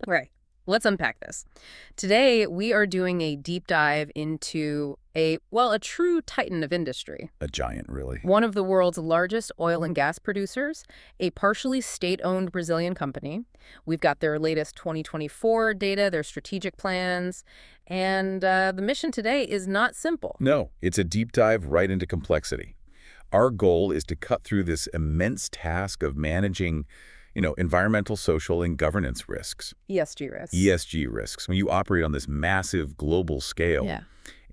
Right. Let's unpack this. Today, we are doing a deep dive into a true titan of industry. A giant, really. One of the world's largest oil and gas producers, a partially state-owned Brazilian company. We've got their latest 2024 data, their strategic plans, and the mission today is not simple. No, it's a deep dive right into complexity. Our goal is to cut through this immense task of managing, environmental, social, and governance risks. ESG risks. ESG risks. When you operate on this massive global scale, Yeah.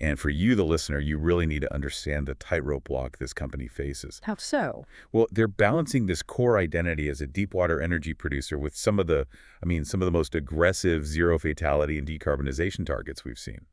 and for you, the listener, you really need to understand the tightrope walk this company faces. How so? Well, they're balancing this core identity as a deep water energy producer with some of the most aggressive zero fatality and decarbonization targets we've seen.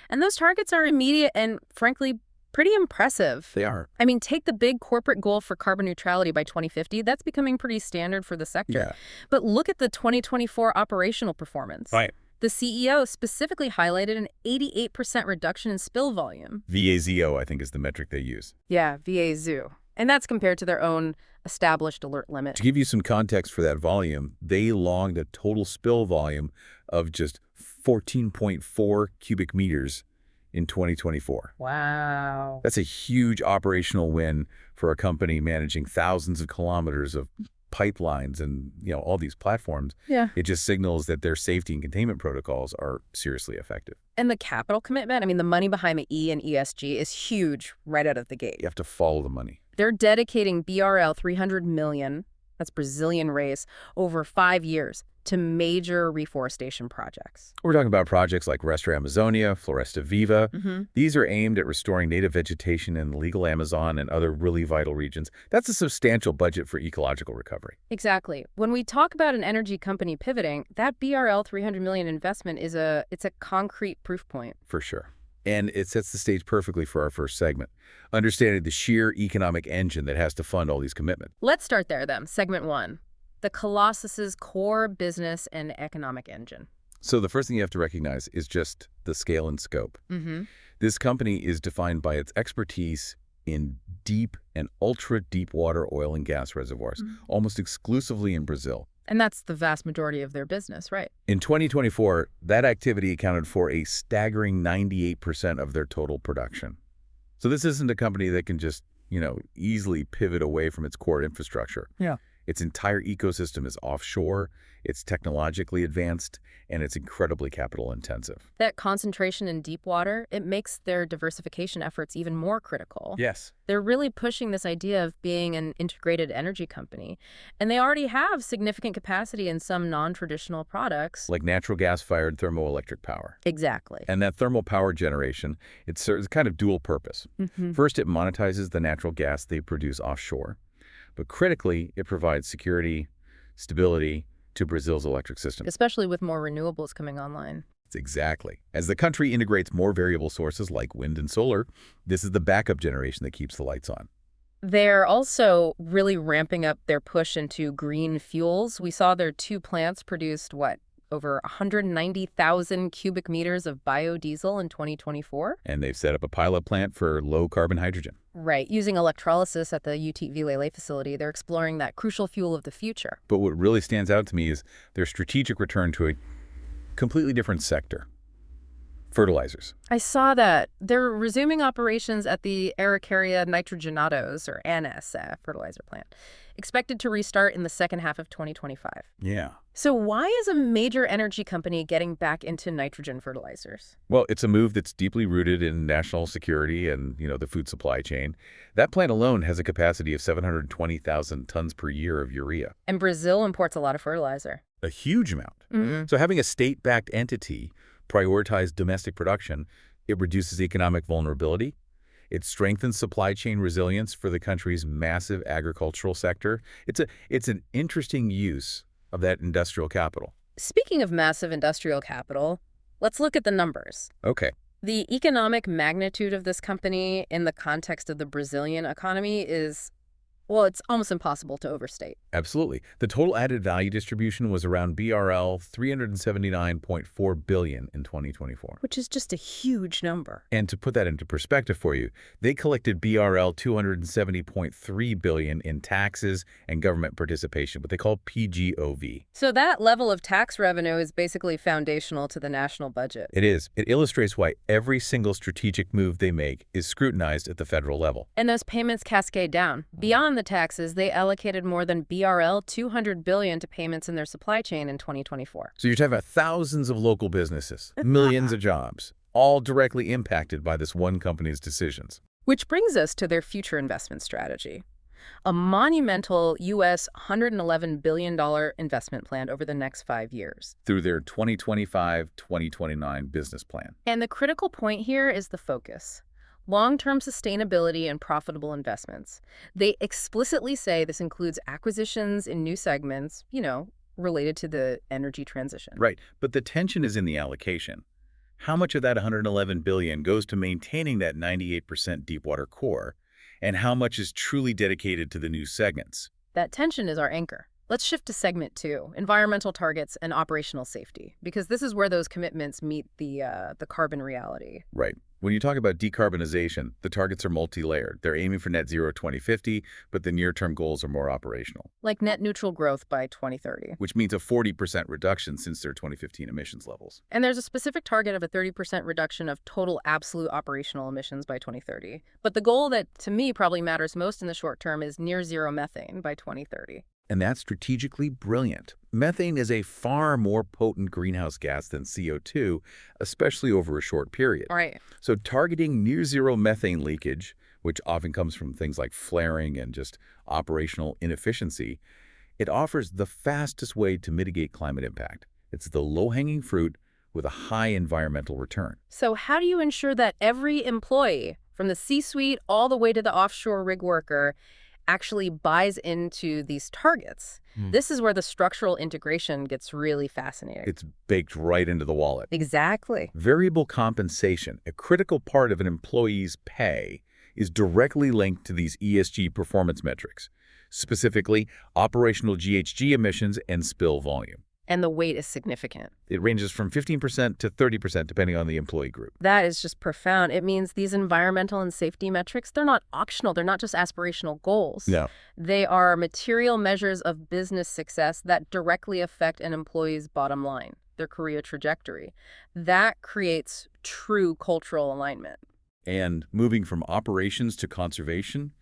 And those targets are immediate and, frankly, pretty impressive. They are. I mean, take the big corporate goal for carbon neutrality by 2050. That's becoming pretty standard for the sector. Yeah. But look at the 2024 operational performance. Right. The CEO specifically highlighted an 88% reduction in spill volume. VAZO, I think, is the metric they use. Yeah, VAZO. And that's compared to their own established alert limit. To give you some context for that volume, they logged a total spill volume of just 14.4 cubic meters in 2024. Wow. That's a huge operational win for a company managing thousands of kilometers of pipelines and, all these platforms. Yeah. It just signals that their safety and containment protocols are seriously effective. And the capital commitment, the money behind the E and ESG is huge right out of the gate. You have to follow the money. They're dedicating BRL 300 million, that's Brazilian reais, over 5 years to major reforestation projects. We're talking about projects like Restora Amazonia, Floresta Viva. These are aimed at restoring native vegetation in the legal Amazon and other really vital regions. That's a substantial budget for ecological recovery. Exactly. When we talk about an energy company pivoting, that BRL 300 million investment it's a concrete proof point. For sure. And it sets the stage perfectly for our first segment, understanding the sheer economic engine that has to fund all these commitments. Let's start there, then. Segment 1. The Colossus's core business and economic engine. So the first thing you have to recognize is just the scale and scope. This company is defined by its expertise in deep and ultra-deep water oil and gas reservoirs, almost exclusively in Brazil. And that's the vast majority of their business, right? In 2024, that activity accounted for a staggering 98% of their total production. So this isn't a company that can just, easily pivot away from its core infrastructure. Yeah. Its entire ecosystem is offshore, it's technologically advanced, and it's incredibly capital intensive. That concentration in deep water, it makes their diversification efforts even more critical. Yes. They're really pushing this idea of being an integrated energy company. And they already have significant capacity in some non-traditional products. Like natural gas-fired thermoelectric power. Exactly. And that thermal power generation, it serves kind of dual purpose. First, it monetizes the natural gas they produce offshore. But critically, it provides security, stability to Brazil's electric system. Especially with more renewables coming online. Exactly. As the country integrates more variable sources like wind and solar, this is the backup generation that keeps the lights on. They're also really ramping up their push into green fuels. We saw their 2 plants produced, over 190,000 cubic meters of biodiesel in 2024. And they've set up a pilot plant for low-carbon hydrogen. Right. Using electrolysis at the UT Vilele facility, they're exploring that crucial fuel of the future. But what really stands out to me is their strategic return to a completely different sector. Fertilizers. I saw that. They're resuming operations at the Araucaria Nitrogenados, or ANS, fertilizer plant, expected to restart in the second half of 2025. Yeah. So why is a major energy company getting back into nitrogen fertilizers? Well, it's a move that's deeply rooted in national security and, the food supply chain. That plant alone has a capacity of 720,000 tons per year of urea. And Brazil imports a lot of fertilizer. A huge amount. So having a state-backed entity prioritize domestic production, it reduces economic vulnerability. It strengthens supply chain resilience for the country's massive agricultural sector. It's an interesting use of that industrial capital. Speaking of massive industrial capital, let's look at the numbers. Okay. The economic magnitude of this company in the context of the Brazilian economy is Well, it's almost impossible to overstate. Absolutely. The total added value distribution was around BRL 379.4 billion in 2024. Which is just a huge number. And to put that into perspective for you, they collected BRL 270.3 billion in taxes and government participation, what they call PGOV. So that level of tax revenue is basically foundational to the national budget. It is. It illustrates why every single strategic move they make is scrutinized at the federal level. And those payments cascade down. Beyond the taxes, they allocated more than BRL 200 billion to payments in their supply chain in 2024. So you're talking about thousands of local businesses, millions of jobs, all directly impacted by this one company's decisions. Which brings us to their future investment strategy. A monumental U.S. $111 billion investment plan over the next 5 years. Through their 2025-2029 business plan. And the critical point here is the focus. Long-term sustainability and profitable investments. They explicitly say this includes acquisitions in new segments, related to the energy transition. Right, but the tension is in the allocation. How much of that $111 billion goes to maintaining that 98% deepwater core, and how much is truly dedicated to the new segments? That tension is our anchor. Let's shift to segment 2, environmental targets and operational safety, because this is where those commitments meet the carbon reality. Right. When you talk about decarbonization, the targets are multi-layered. They're aiming for net zero 2050, but the near-term goals are more operational. Like net neutral growth by 2030. Which means a 40% reduction since their 2015 emissions levels. And there's a specific target of a 30% reduction of total absolute operational emissions by 2030. But the goal that, to me, probably matters most in the short term is near zero methane by 2030. And that's strategically brilliant. Methane is a far more potent greenhouse gas than CO2, especially over a short period. Right. So targeting near-zero methane leakage, which often comes from things like flaring and just operational inefficiency, it offers the fastest way to mitigate climate impact. It's the low-hanging fruit with a high environmental return. So how do you ensure that every employee, from the C-suite all the way to the offshore rig worker, actually buys into these targets? This is where the structural integration gets really fascinating. It's baked right into the wallet. Exactly. Variable compensation, a critical part of an employee's pay, is directly linked to these ESG performance metrics, specifically operational GHG emissions and spill volume. And the weight is significant. It ranges from 15% to 30% depending on the employee group. That is just profound. It means these environmental and safety metrics, they're not optional. They're not just aspirational goals. No. They are material measures of business success that directly affect an employee's bottom line, their career trajectory. That creates true cultural alignment. And moving from operations to conservation,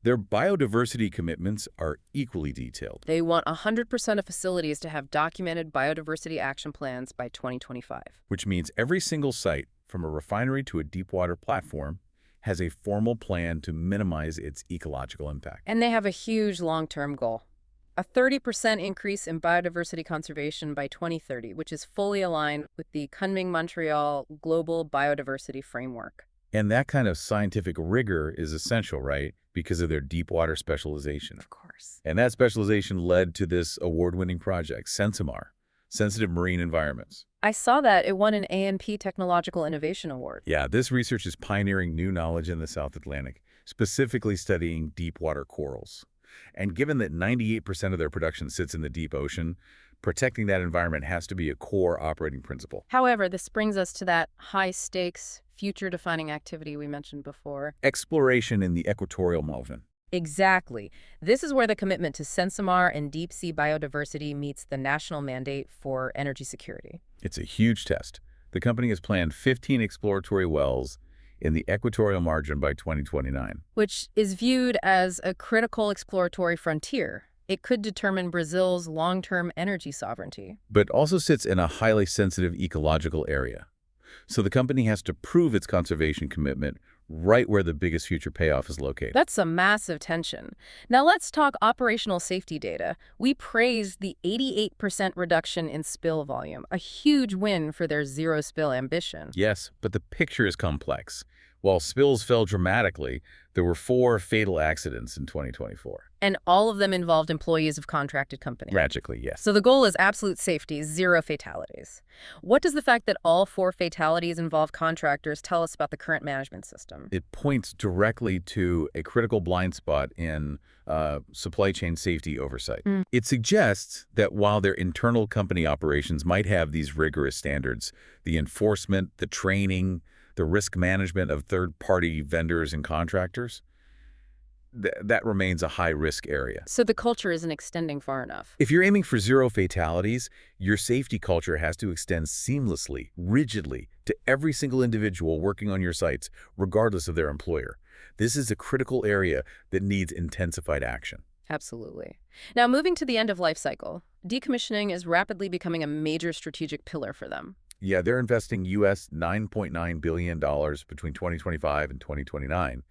their biodiversity commitments are equally detailed. They want 100% of facilities to have documented biodiversity action plans by 2025. Which means every single site, from a refinery to a deepwater platform, has a formal plan to minimize its ecological impact. And they have a huge long-term goal. A 30% increase in biodiversity conservation by 2030, which is fully aligned with the Kunming-Montreal Global Biodiversity Framework. And that kind of scientific rigor is essential, right? Because of their deep water specialization. Of course. And that specialization led to this award-winning project, Sensimar, Sensitive Marine Environments. I saw that it won an AMP Technological Innovation Award. Yeah, this research is pioneering new knowledge in the South Atlantic, specifically studying deep water corals. And given that 98% of their production sits in the deep ocean, protecting that environment has to be a core operating principle. However, this brings us to that high-stakes, future-defining activity we mentioned before. Exploration in the equatorial margin. Exactly. This is where the commitment to Sensimar and deep-sea biodiversity meets the national mandate for energy security. It's a huge test. The company has planned 15 exploratory wells in the equatorial margin by 2029. Which is viewed as a critical exploratory frontier. It could determine Brazil's long-term energy sovereignty. But also sits in a highly sensitive ecological area. So the company has to prove its conservation commitment right where the biggest future payoff is located. That's a massive tension. Now let's talk operational safety data. We praised the 88% reduction in spill volume, a huge win for their zero spill ambition. Yes, but the picture is complex. While spills fell dramatically, there were 4 fatal accidents in 2024. And all of them involved employees of contracted companies. Tragically, yes. So the goal is absolute safety, zero fatalities. What does the fact that all 4 fatalities involve contractors tell us about the current management system? It points directly to a critical blind spot in supply chain safety oversight. It suggests that while their internal company operations might have these rigorous standards, the enforcement, the training, the risk management of third-party vendors and contractors, that remains a high-risk area. So the culture isn't extending far enough. If you're aiming for 0 fatalities, your safety culture has to extend seamlessly, rigidly, to every single individual working on your sites, regardless of their employer. This is a critical area that needs intensified action. Absolutely. Now, moving to the end of life cycle, decommissioning is rapidly becoming a major strategic pillar for them. Yeah, they're investing US $9.9 billion between 2025 and 2029.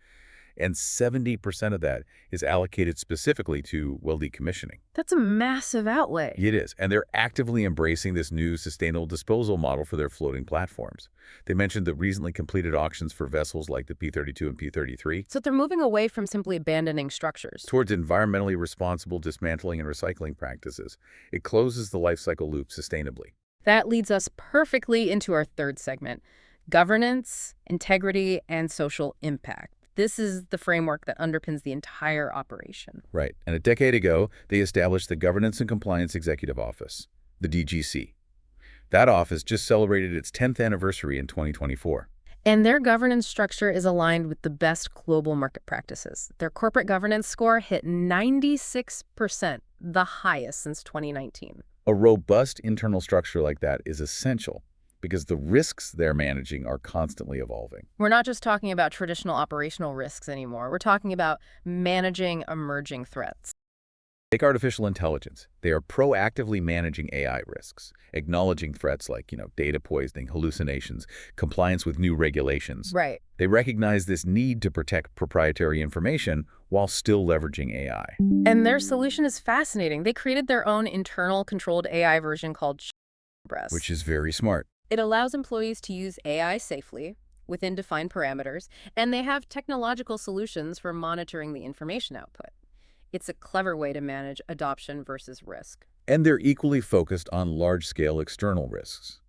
And 70% of that is allocated specifically to, well, decommissioning. That's a massive outlay. It is, and they're actively embracing this new sustainable disposal model for their floating platforms. They mentioned the recently completed auctions for vessels like the P-32 and P-33 So they're moving away from simply abandoning structures. towards environmentally responsible dismantling and recycling practices. It closes the life cycle loop sustainably. That leads us perfectly into our third segment, governance, integrity, and social impact. This is the framework that underpins the entire operation. Right, and a decade ago, they established the Governance and Compliance Executive Office, the DGC. That office just celebrated its 10th anniversary in 2024. And their governance structure is aligned with the best global market practices. Their corporate governance score hit 96%, the highest since 2019. A robust internal structure like that is essential because the risks they're managing are constantly evolving. We're not just talking about traditional operational risks anymore. We're talking about managing emerging threats. Take artificial intelligence. They are proactively managing AI risks, acknowledging threats like, data poisoning, hallucinations, compliance with new regulations. Right. They recognize this need to protect proprietary information while still leveraging AI. And their solution is fascinating. They created their own internal controlled AI version called Petrobras. Which is very smart. It allows employees to use AI safely within defined parameters, and they have technological solutions for monitoring the information output. It's a clever way to manage adoption versus risk. And they're equally focused on large-scale external risks.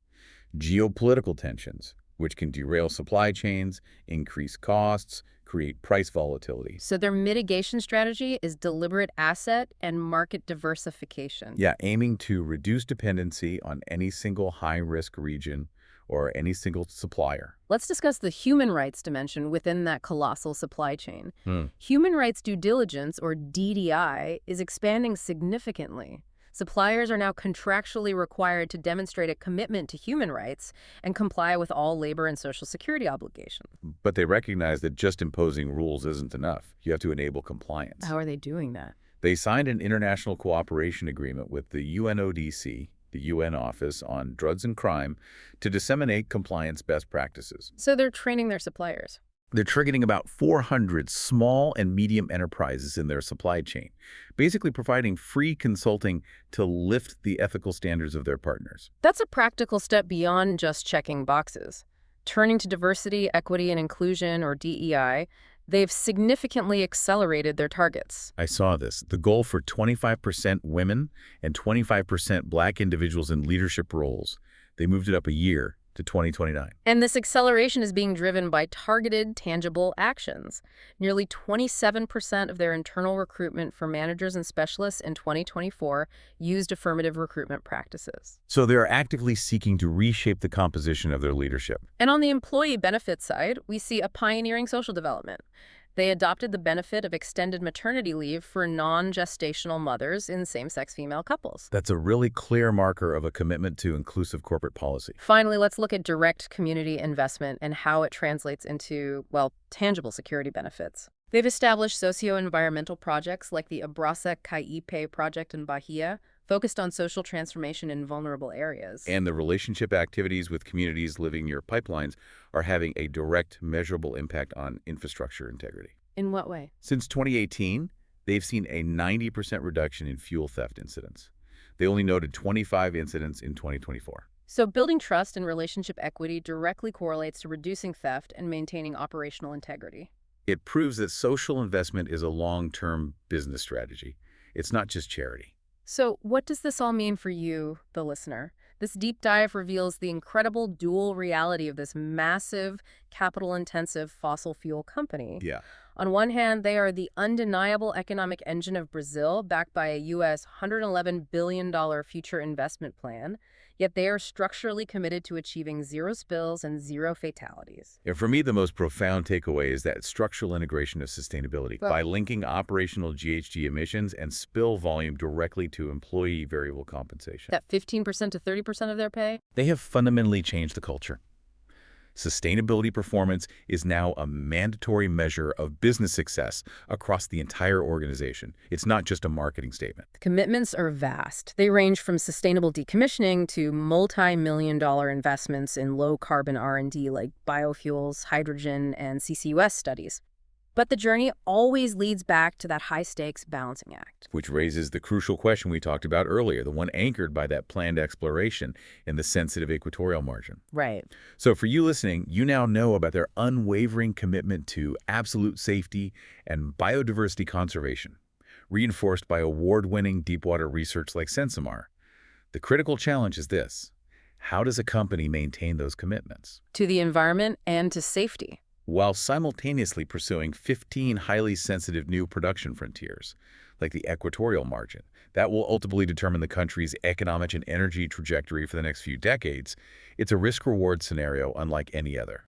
Geopolitical tensions, which can derail supply chains, increase costs, create price volatility. So their mitigation strategy is deliberate asset and market diversification. Yeah, aiming to reduce dependency on any single high-risk region or any single supplier. Let's discuss the human rights dimension within that colossal supply chain. Human rights due diligence, or DDI, is expanding significantly. Suppliers are now contractually required to demonstrate a commitment to human rights and comply with all labor and social security obligations. But they recognize that just imposing rules isn't enough. You have to enable compliance. How are they doing that? They signed an international cooperation agreement with the UNODC, the UN Office on Drugs and Crime, to disseminate compliance best practices. So they're training their suppliers. They're triggering about 400 small and medium enterprises in their supply chain, basically providing free consulting to lift the ethical standards of their partners. That's a practical step beyond just checking boxes. Turning to diversity, equity, and inclusion, or DEI, they've significantly accelerated their targets. I saw this. The goal for 25% women and 25% Black individuals in leadership roles, they moved it up a year to 2029. And this acceleration is being driven by targeted, tangible actions. Nearly 27% of their internal recruitment for managers and specialists in 2024 used affirmative recruitment practices. So they are actively seeking to reshape the composition of their leadership. And on the employee benefits side, we see a pioneering social development. They adopted the benefit of extended maternity leave for non-gestational mothers in same-sex female couples. That's a really clear marker of a commitment to inclusive corporate policy. Finally, let's look at direct community investment and how it translates into, well, tangible security benefits. They've established socio-environmental projects like the Abraça Caipe project in Bahia, focused on social transformation in vulnerable areas. And the relationship activities with communities living near pipelines are having a direct, measurable impact on infrastructure integrity. In what way? Since 2018, they've seen a 90% reduction in fuel theft incidents. They only noted 25 incidents in 2024. So building trust and relationship equity directly correlates to reducing theft and maintaining operational integrity. It proves that social investment is a long-term business strategy. It's not just charity. So, what does this all mean for you, the listener? This deep dive reveals the incredible dual reality of this massive, capital intensive fossil fuel company. Yeah. On one hand, they are the undeniable economic engine of Brazil, backed by a U.S. $111 billion future investment plan, yet they are structurally committed to achieving zero spills and zero fatalities. And for me, the most profound takeaway is that structural integration of sustainability Well, by linking operational GHG emissions and spill volume directly to employee variable compensation. that 15% to 30% of their pay? They have fundamentally changed the culture. Sustainability performance is now a mandatory measure of business success across the entire organization. It's not just a marketing statement. The commitments are vast. They range from sustainable decommissioning to multi-million-dollar investments in low-carbon R&D like biofuels, hydrogen, and CCUS studies. But the journey always leads back to that high-stakes balancing act. Which raises the crucial question we talked about earlier, the one anchored by that planned exploration in the sensitive equatorial margin. Right. So for you listening, you now know about their unwavering commitment to absolute safety and biodiversity conservation, reinforced by award-winning deepwater research like Sensimar. The critical challenge is this: how does a company maintain those commitments To the environment and to safety. while simultaneously pursuing 15 highly sensitive new production frontiers, like the equatorial margin, that will ultimately determine the country's economic and energy trajectory for the next few decades? It's a risk-reward scenario unlike any other.